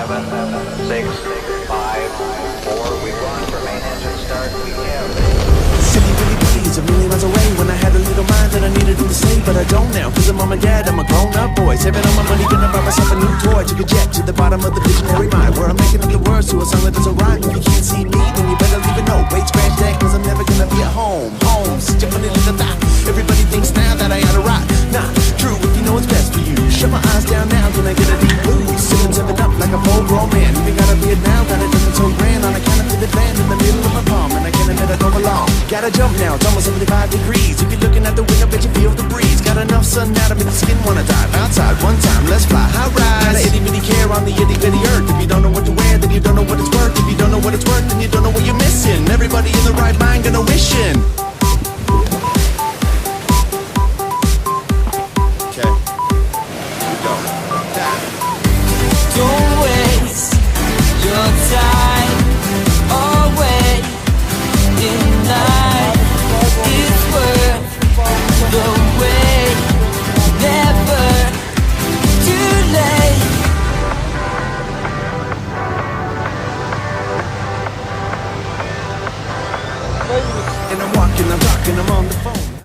7, 6, 5, 4. We've gone for main engine start. We have. Silly Billy B's a million miles away. When I had a little mind that I needed to say, but I don't now. Cause I'm mom and dad, I'm a grown-up boy. Saving all my money, gonna buy myself a new toy. Took a jet to the bottom of the visionary mind, where I'm making up the words to a song that doesn't rhyme. If you can't see me, then you better leave a note. Wait, scratch that, cause I'm never gonna be at home. Home, such a funny little thought. Everybody thinks now that I ought to rock. Nah, true, if you know what's best for you. Shut my eyes down now, then I get a deep blue. Sipping 7 up like a full-grown man. Even gotta be it now, got it looking so grand. On a counterfeit land in the middle of my palm, and I can't admit I don't belong. Gotta jump now, it's almost 75 degrees. If you're looking at the window, bet you feel the breeze. Got enough sun now to make the skin wanna dive. Outside one time, let's fly high rise. Got an itty-bitty care on the itty-bitty earth. If you don't know what to wear, then you don't know what it's worth. If you don't know what it's worth, then you don't know what you're missing. Everybody in the right mind gonna wishing. Okay, here we go. Don't waste your time away in life. It's worth the wait. Never too late. And I'm walking, I'm talking, I'm on the phone.